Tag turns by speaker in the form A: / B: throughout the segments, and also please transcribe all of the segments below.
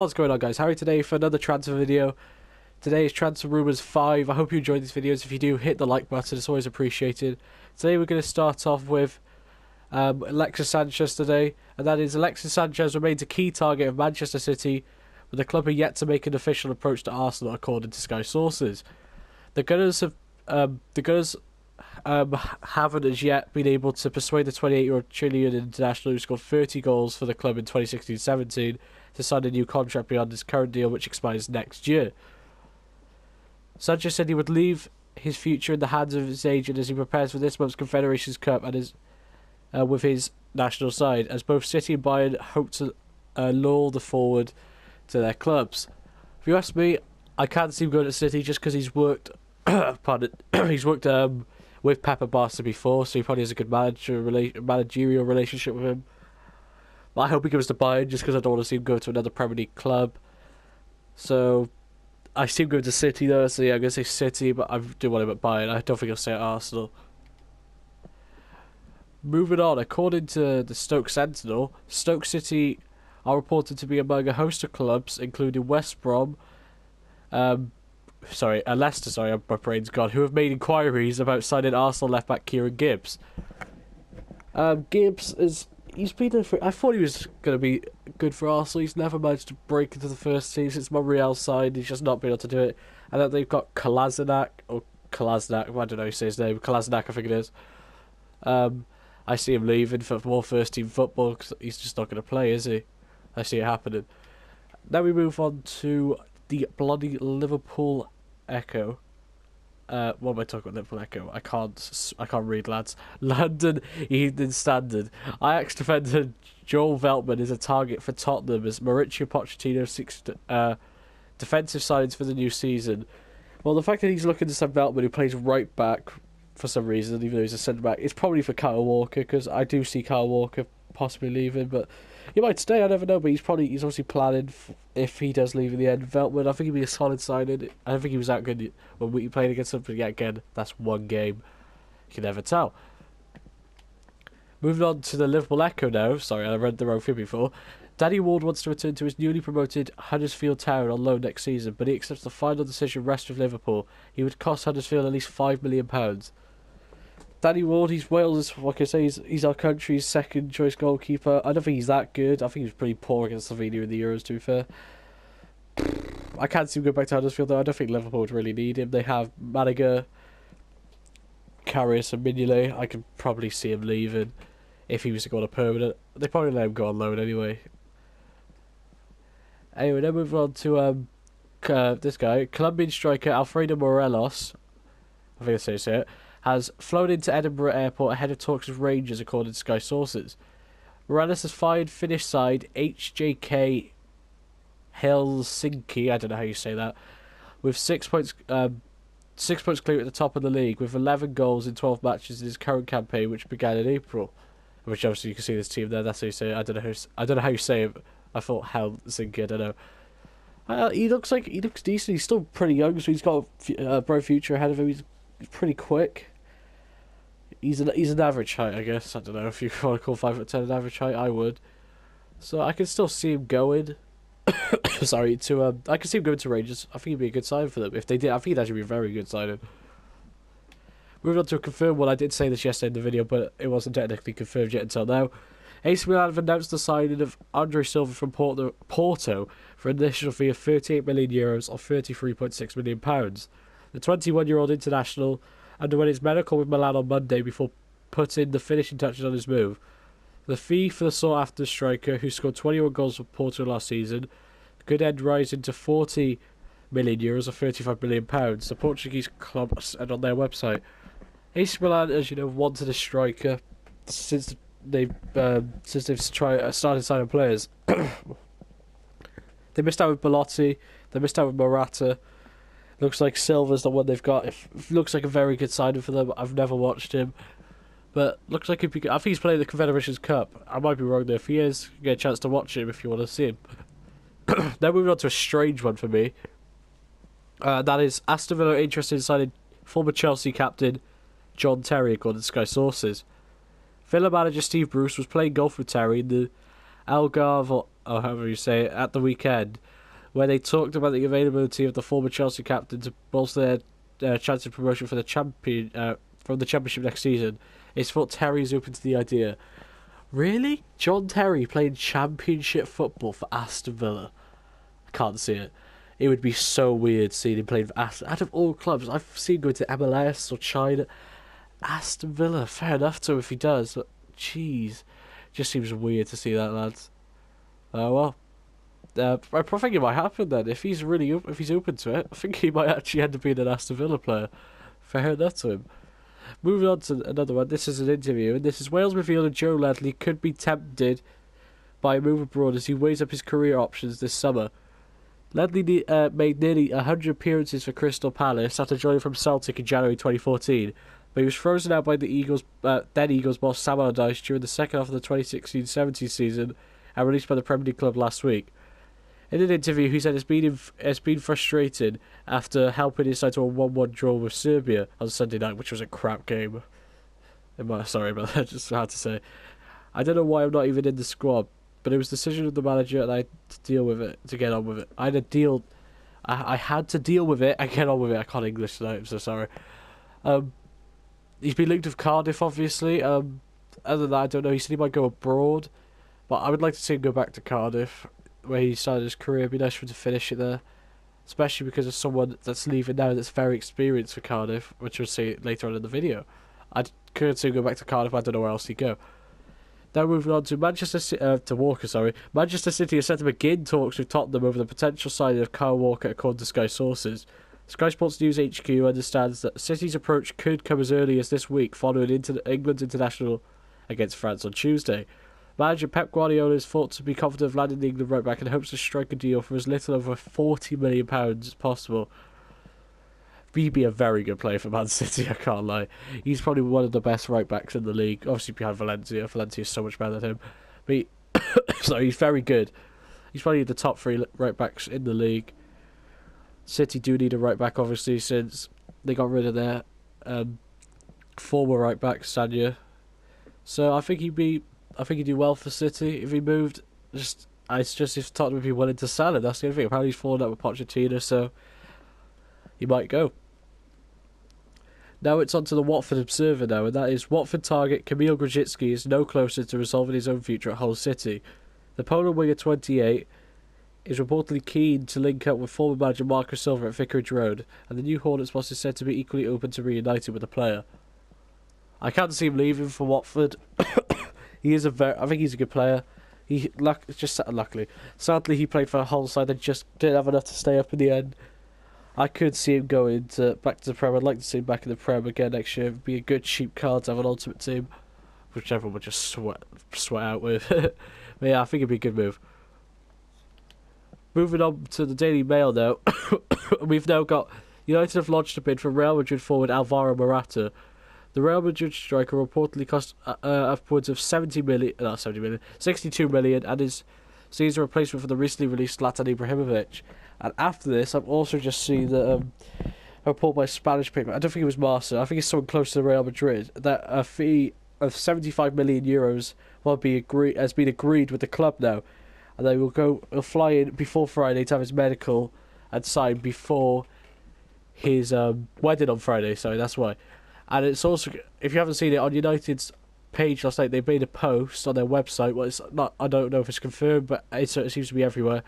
A: What's going on, guys? Harry today for another transfer video. Today is Transfer Rumours 5. I hope you enjoyed these videos. If you do, hit the like button. It's always appreciated. Today we're going to start off with Alexis Sanchez today. And that is Alexis Sanchez remains a key target of Manchester City, but the club are yet to make an official approach to Arsenal, according to Sky sources. The Gunners haven't as yet been able to persuade the 28-year-old Chilean international who scored 30 goals for the club in 2016-17 to sign a new contract beyond his current deal, which expires next year. Sanchez said he would leave his future in the hands of his agent as he prepares for this month's Confederations Cup and is with his national side, as both City and Bayern hope to lure the forward to their clubs. If you ask me, I can't see him going to City just because he's worked he's worked with Pepe before, so he probably has a good managerial relationship with him. But I hope he goes to Bayern just because I don't want to see him go to another Premier League club. So I see him going to City though, so yeah, I'm going to say City, but I do want him at Bayern. I don't think he'll stay at Arsenal. Moving on, according to the Stoke Sentinel, Stoke City are reported to be among a host of clubs, including West Brom, Leicester, my brain's gone, who have made inquiries about signing Arsenal left-back Kieran Gibbs. Gibbs he's been there I thought he was going to be good for Arsenal. He's never managed to break into the first team since Montreal's side. He's just not been able to do it. And then they've got Kolasinac, I don't know how to say his name, Kolasinac I think it is. I see him leaving for more first team football because he's just not going to play, is he? I see it happening. Now we move on to the bloody Liverpool Echo. What am I talking about? Liverpool Echo. I can't read, lads. London Evening Standard. Ajax defender Joel Veltman is a target for Tottenham as Mauricio Pochettino seeks defensive signings for the new season. Well, the fact that he's looking to sign Veltman, who plays right back for some reason, even though he's a centre back, it's probably for Kyle Walker, because I do see Kyle Walker possibly leaving, but he might stay, I never know, but he's obviously planning if he does leave in the end. Veltman, I think he'd be a solid signing. I don't think he was that good when we played against him, but yet again, that's one game. You can never tell. Moving on to the Liverpool Echo now. Sorry, I read the wrong thing before. Danny Ward wants to return to his newly promoted Huddersfield Town on loan next season, but he accepts the final decision rests with Liverpool. He would cost Huddersfield at least £5 million. Danny Ward, he's Wales, like I say, he's our country's second choice goalkeeper. I don't think he's that good. I think he was pretty poor against Slovenia in the Euros, to be fair. I can't see him go back to Huddersfield though. I don't think Liverpool would really need him. They have Madiga, Karius and Mignolet. I could probably see him leaving if he was to go on a permanent. They probably let him go on loan anyway. Anyway, then moving on to this guy, Colombian striker Alfredo Morelos. I think I say it. Has flown into Edinburgh Airport ahead of talks with Rangers, according to Sky sources. Morelos has fired Finnish side HJK Helsinki, I don't know how you say that, with 6 points clear at the top of the league, with 11 goals in 12 matches in his current campaign, which began in April. Which obviously you can see this team there. That's how you say it. I don't know how you say it. I thought Helsinki. I don't know. He looks decent. He's still pretty young, so he's got a bright future ahead of him. He's pretty quick. He's an average height, I guess. I don't know if you want to call 5'10" an average height. I would. So I can still see him going. Sorry, I can see him going to Rangers. I think he'd be a good sign for them if they did. I think he'd actually be a very good signing. Moving on to a confirmed one. I did say this yesterday in the video, but it wasn't technically confirmed yet until now. AC Milan have announced the signing of Adri Silver from Porto for an initial fee of €38 million or £33.6 million. The 21-year-old international underwent his medical with Milan on Monday before putting the finishing touches on his move. The fee for the sought-after striker, who scored 21 goals for Porto last season, could end rising to €40 million or £35 million. The Portuguese club said on their website. AC Milan, as you know, wanted a striker since they've started signing players. They missed out with Belotti. They missed out with Morata. Looks like Silver's the one they've got. It looks like a very good signing for them. I've never watched him, but looks like I think he's playing the Confederations Cup. I might be wrong there. If he is, you get a chance to watch him if you want to see him. Now moving on to a strange one for me. That is Aston Villa interested in signing former Chelsea captain John Terry, according to Sky sources. Villa manager Steve Bruce was playing golf with Terry in the Algarve, or however you say it, at the weekend, where they talked about the availability of the former Chelsea captain to bolster their chance of promotion for the from the Championship next season. It's thought Terry's open to the idea. Really? John Terry playing Championship football for Aston Villa? I can't see it. It would be so weird seeing him playing for Aston. Out of all clubs, I've seen him go to MLS or China. Aston Villa, fair enough to him if he does, but jeez, just seems weird to see that, lads. Well, I think it might happen then. If he's open to it, I think he might actually end up being an Aston Villa player. Fair enough to him. Moving on to another one. This is an interview, and this is Wales midfielder Joe Ledley could be tempted by a move abroad as he weighs up his career options this summer. Ledley made nearly 100 appearances for Crystal Palace after joining from Celtic in January 2014, but he was frozen out by the then Eagles boss Sam Allardyce during the second half of the 2016-17 season and released by the Premier League club last week. In an interview, he said it's been frustrated after helping his side to a 1-1 draw with Serbia on Sunday night, which was a crap game. Sorry about that, just had to say. I don't know why I'm not even in the squad, but it was the decision of the manager and I had to deal with it, to get on with it. I had to deal with it and get on with it. I can't English tonight, I'm so sorry. He's been linked with Cardiff, obviously. Other than that, I don't know. He said he might go abroad, but I would like to see him go back to Cardiff, where he started his career. It'd be nice for him to finish it there, especially because of someone that's leaving now that's very experienced for Cardiff, which we'll see later on in the video. I could see him go back to Cardiff. I don't know where else he'd go. Now moving on to Manchester City are set to begin talks with Tottenham over the potential signing of Kyle Walker, according to Sky sources. Sky Sports News HQ understands that City's approach could come as early as this week following England's international against France on Tuesday. Manager Pep Guardiola is thought to be confident of landing the England right back and hopes to strike a deal for as little over £40 million as possible. He'd be a very good player for Man City, I can't lie. He's probably one of the best right backs in the league, obviously behind Valencia. Valencia is so much better than him. But he's very good. He's probably the top 3 right backs in the league. City do need a right back, obviously, since they got rid of their former right back, Sanya. So I think he'd do well for City if he moved. It's just if Tottenham would be willing to sell him. That's the only thing. Apparently he's fallen out with Pochettino, so he might go. Now it's on to the Watford Observer now, and that is Watford target Kamil Grzycki is no closer to resolving his own future at Hull City. The Poland winger 28 is reportedly keen to link up with former manager Marcus Silver at Vicarage Road, and the new Hornets boss is said to be equally open to reuniting with the player. I can't see him leaving for Watford. I think he's a good player. Sadly, he played for a Hull side that just didn't have enough to stay up in the end. I could see him going back to the Prem. I'd like to see him back in the Prem again next year. It'd be a good cheap card to have an ultimate team, which everyone would just sweat out with. But yeah, I think it'd be a good move. Moving on to the Daily Mail now. We've now got United have launched a bid for Real Madrid forward Alvaro Burata. The Real Madrid striker reportedly cost upwards of 62 million and sees a replacement for the recently released Zlatan Ibrahimovic. And after this, I've also just seen a report by a Spanish paper. I don't think it was Marca. I think it's someone close to Real Madrid that a fee of €75 million has been agreed with the club now, and they will fly in before Friday to have his medical and sign before his wedding on Friday. Sorry, that's why. And it's also, if you haven't seen it on United's page last night, they made a post on their website. Well, it's not. I don't know if it's confirmed, but it seems to be everywhere.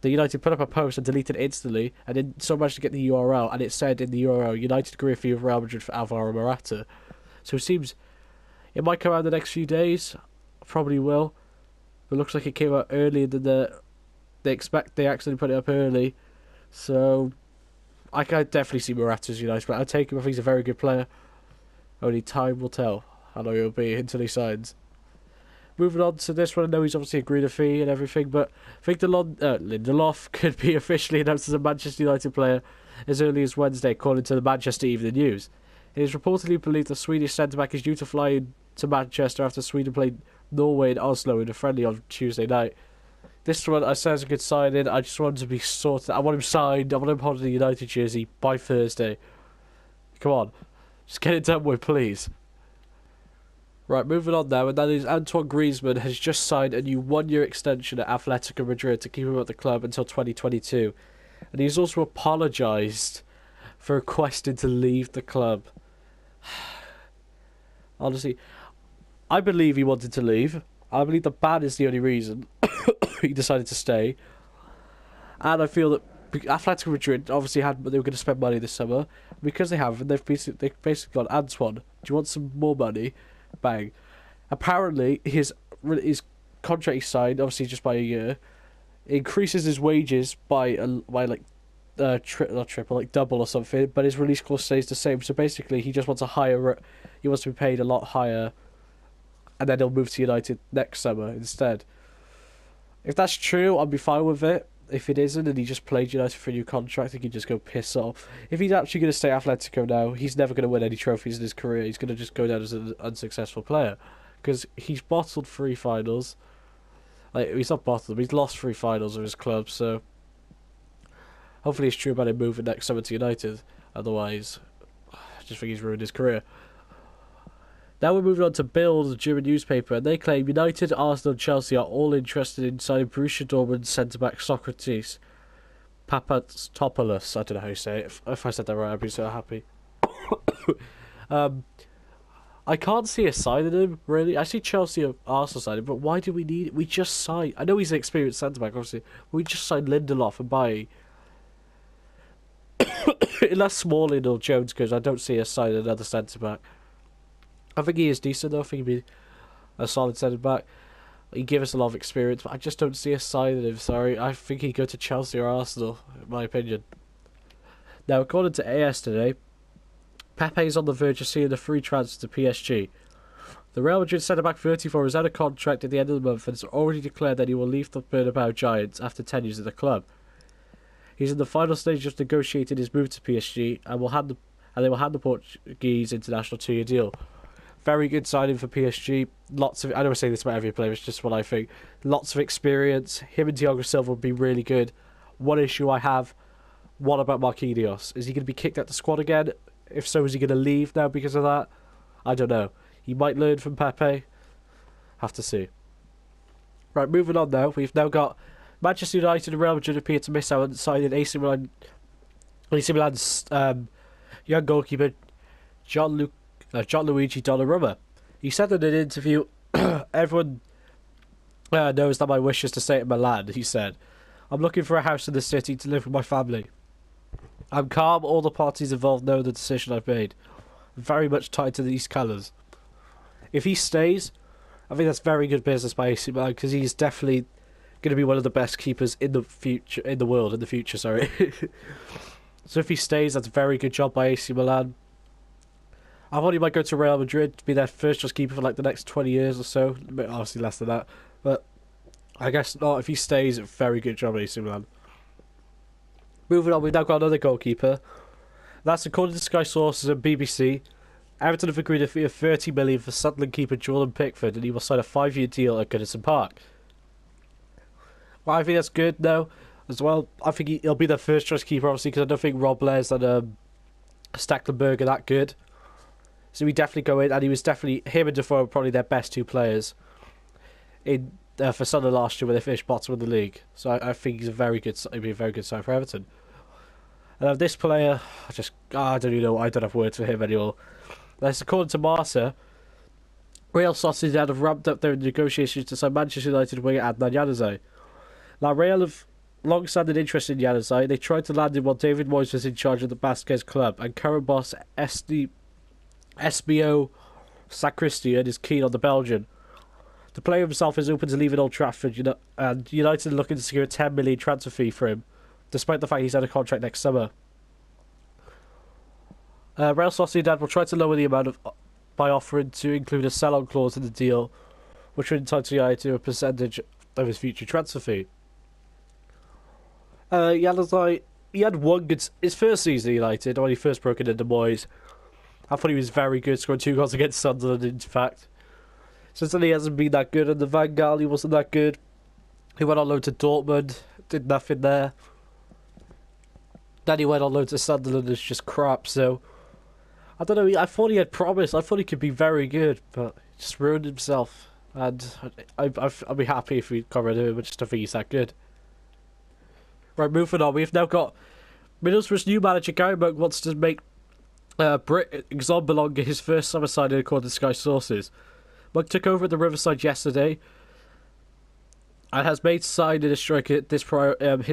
A: The United put up a post and deleted it instantly, and then so much to get the URL, and it said in the URL, United agree a fee of Real Madrid for Alvaro Burata. So it seems it might come out in the next few days. Probably will. But it looks like it came out earlier than they expect. They actually put it up early. So I can definitely see Morata's United, but I'll take him. I think he's a very good player. Only time will tell how long he'll be until he signs. Moving on to this one, I know he's obviously agreed a fee and everything, but I think Lindelof could be officially announced as a Manchester United player as early as Wednesday, according to the Manchester Evening News. It is reportedly believed the Swedish centre-back is due to fly to Manchester after Sweden played Norway in Oslo in a friendly on Tuesday night. This one I say is a good signing. I just want him to be sorted. I want him signed. I want him holding the United jersey by Thursday. Come on. Just get it done with, please. Right, moving on now, and that is Antoine Griezmann has just signed a new one-year extension at Atletico Madrid to keep him at the club until 2022. And he's also apologised for requesting to leave the club. Honestly, I believe he wanted to leave. I believe the ban is the only reason he decided to stay. And I feel that Atletico Madrid obviously they were going to spend money this summer. Because they haven't, they've basically gone, Antoine, do you want some more money? Bang. Apparently, his contract he signed, obviously just by a year, increases his wages by not triple, like double or something, but his release clause stays the same. So basically, he just wants he wants to be paid a lot higher, and then he'll move to United next summer instead. If that's true, I'll be fine with it. If it isn't, and he just played United for a new contract, he can just go piss off. If he's actually going to stay at Atletico now, he's never going to win any trophies in his career. He's going to just go down as an unsuccessful player. Because he's bottled 3 finals. Like, he's not bottled, but he's lost 3 finals of his club, so... Hopefully it's true about him moving next summer to United. Otherwise, I just think he's ruined his career. Now we're moving on to Bild, the German newspaper, and they claim United, Arsenal and Chelsea are all interested in signing Borussia Dortmund centre-back Socrates Papastathopoulos. I don't know how you say it. If I said that right, I'd be so happy. I can't see a sign of him, really. I see Chelsea or Arsenal signing, but why do we need it? We just signed... I know he's an experienced centre-back, obviously. We just signed Lindelof and Bailly. Unless Smalling or Jones goes, I don't see us signing another centre-back. I think he is decent though. I think he'd be a solid centre-back. He'd give us a lot of experience, but I just don't see us signing him, sorry. I think he'd go to Chelsea or Arsenal, in my opinion. Now, according to AS today, Pepe is on the verge of seeing a free transfer to PSG. The Real Madrid centre-back 34 is out of contract at the end of the month and has already declared that he will leave the Bernabeu Giants after 10 years at the club. He's in the final stage of negotiating his move to PSG and they will hand the Portuguese international 2-year deal. Very good signing for PSG. I don't say this about every player, it's just what I think. Lots of experience. Him and Thiago Silva would be really good. One issue I have, what about Marquinhos? Is he going to be kicked out the squad again? If so, is he going to leave now because of that? I don't know. He might learn from Pepe. Have to see. Right, moving on now. We've now got Manchester United and Real Madrid appear to miss out on signing AC Milan's young goalkeeper Gianluigi Donnarumma. He said in an interview, everyone knows that my wish is to stay at Milan, he said. I'm looking for a house in the city to live with my family. I'm calm, all the parties involved know the decision I've made. I'm very much tied to these colours. If he stays, I think that's very good business by AC Milan, because he's definitely going to be one of the best keepers in the future, sorry. So if he stays, that's a very good job by AC Milan. I thought he might go to Real Madrid to be their first choice keeper for like the next 20 years or so. Obviously less than that. But I guess not. If he stays, a very good job, AC Milan. Moving on, we've now got another goalkeeper. That's according to Sky Sources and BBC. Everton have agreed a fee of $30 million for Sunderland keeper Jordan Pickford, and he will sign a 5-year deal at Goodison Park. Well, I think that's good now, as well. I think he'll be their first choice keeper, obviously, because I don't think Robles and Stecklenburg are that good. So he definitely go in, and he was definitely, him and Defoe were probably their best 2 players for Sunderland last year when they finished bottom of the league. So I think he'd be a very good sign for Everton. And this player, I don't even know, I don't have words for him anymore. That's according to Marca. Real Sociedad have ramped up their negotiations to sign Manchester United winger Adnan Januzaj. Now, Real have long-standing interest in Januzaj. They tried to land him while David Moyes was in charge of the Basquez club, and current boss SBO Sacristian is keen on the Belgian. The player himself is open to leaving Old Trafford, and United are looking to secure a $10 million transfer fee for him, despite the fact he's out of contract next summer. Real Sociedad will try to lower the amount by offering to include a sell-on clause in the deal, which would entitle United to a percentage of his future transfer fee. Januzaj, he had his first season at United when he first broke into Moyes. I thought he was very good, scoring 2 goals against Sunderland, in fact. Since then, he hasn't been that good, and the Van Gaal, he wasn't that good. He went on loan to Dortmund, did nothing there. Then he went on loan to Sunderland, it's just crap, so I don't know. I thought he had promise. I thought he could be very good, but he just ruined himself. And I'd be happy if we got rid of him. I just don't think he's that good. Right, moving on. We've now got Middlesbrough's new manager, Gary Monk, wants to make Brit Zonbalonga his first summer signing according to Sky sources. Monk took over at the Riverside yesterday and has made signing a striker his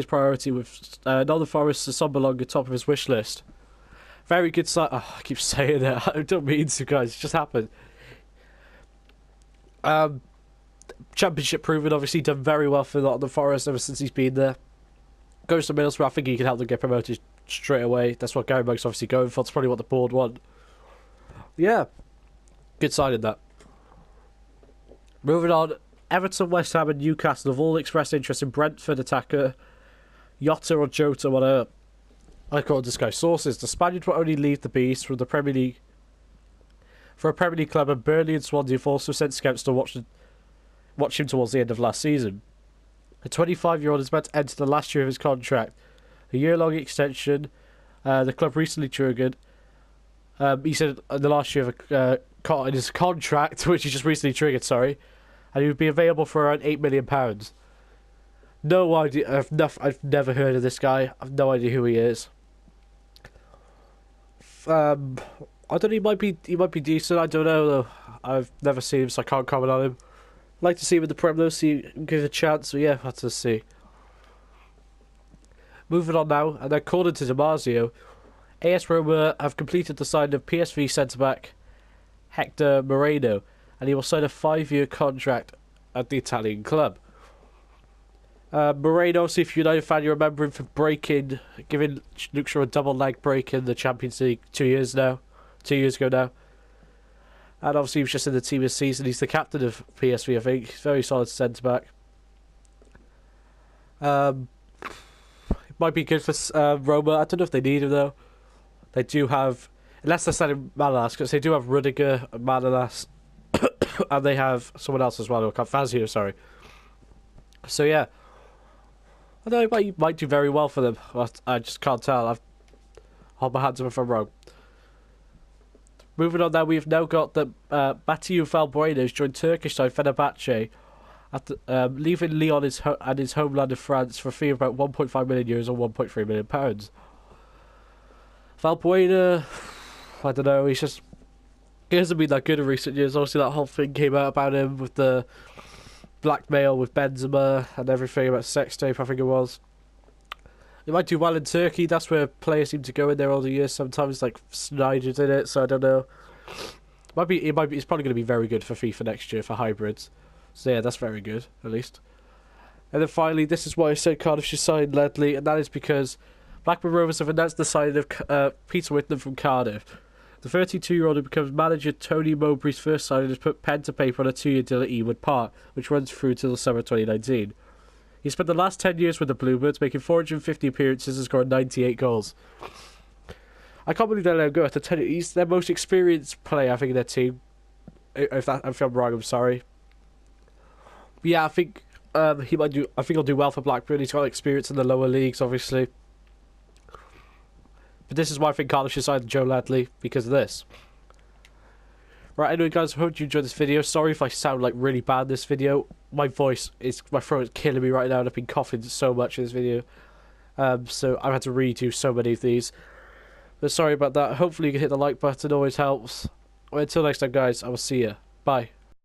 A: priority, with Northern Forest's Zonbalonga top of his wish list. Very good sign. Oh, I keep saying that. I don't mean to, guys. It just happened. Championship proven, obviously done very well for Northern Forest ever since he's been there. Goes to Middlesbrough, I think he can help them get promoted straight away. That's what Gary Monk's obviously going for. That's probably what the board want. Yeah, good signing that. Moving on, Everton, West Ham and Newcastle have all expressed interest in Brentford attacker Jota or Jota, whatever. According to Sky sources, the Spaniard will only leave the Bees from the Premier League for a Premier League club, and Burnley and Swansea have also sent scouts to watch him towards the end of last season. The 25-year-old is about to enter the last year of his contract, a year-long extension. The club recently triggered. He said in the last year of in his contract, which he just recently triggered, and he would be available for around £8 million. No idea. I've never heard of this guy. I've no idea who he is. I don't know. He might be decent. I don't know though. I've never seen him, so I can't comment on him. I'd like to see him in the Prem though, give it a chance. So yeah, have to see. Moving on now, and according to Damasio, AS Roma have completed the signing of PSV centre-back Hector Marido, and he will sign a 5-year contract at the Italian club. Marido, obviously, if you're a United fan, you remember him for giving Luke Shaw a double leg break in the Champions League 2 years ago now. And obviously he was just in the team this season. He's the captain of PSV, I think. He's a very solid centre-back. Might be good for Roma. I don't know if they need him, though. They do have... Unless they're selling Manolas, because they do have Rudiger and Manolas. And they have someone else as well. Fazio, sorry. So, yeah. I don't know, he might do very well for them. I just can't tell. I've hold my hands up if I'm wrong. Moving on now, we've now got that Mathieu Valbuena has joined Turkish side Fenerbahce, leaving Lyon and his homeland of France for a fee of about €1.5 million or £1.3 million. Valbuena, I don't know, he hasn't been that good in recent years. Obviously that whole thing came out about him with the blackmail with Benzema and everything about sex tape, I think it was. He might do well in Turkey. That's where players seem to go in there all the years. Sometimes, like Snyder's in it, so I don't know. It's probably going to be very good for FIFA next year for hybrids. So yeah, that's very good, at least. And then finally, this is why I said Cardiff should sign Ledley, and that is because Blackburn Rovers have announced the signing of Peter Whitlam from Cardiff. The 32-year-old who becomes manager Tony Mowbray's first signing has put pen to paper on a 2-year deal at Ewood Park, which runs through till the summer 2019. He spent the last 10 years with the Bluebirds, making 450 appearances and scoring 98 goals. I can't believe they let him go after 10 years. He's their most experienced player, I think, in their team. If I'm wrong, I'm sorry. But yeah, I think he'll do well for Blackburn. He's got experience in the lower leagues, obviously. But this is why I think Cardiff should sign Joe Ledley, because of this. Right, anyway guys, I hope you enjoyed this video. Sorry if I sound like really bad in this video. My throat is killing me right now, and I've been coughing so much in this video. So I've had to redo so many of these. But sorry about that. Hopefully you can hit the like button, always helps. Well, until next time guys, I will see you. Bye.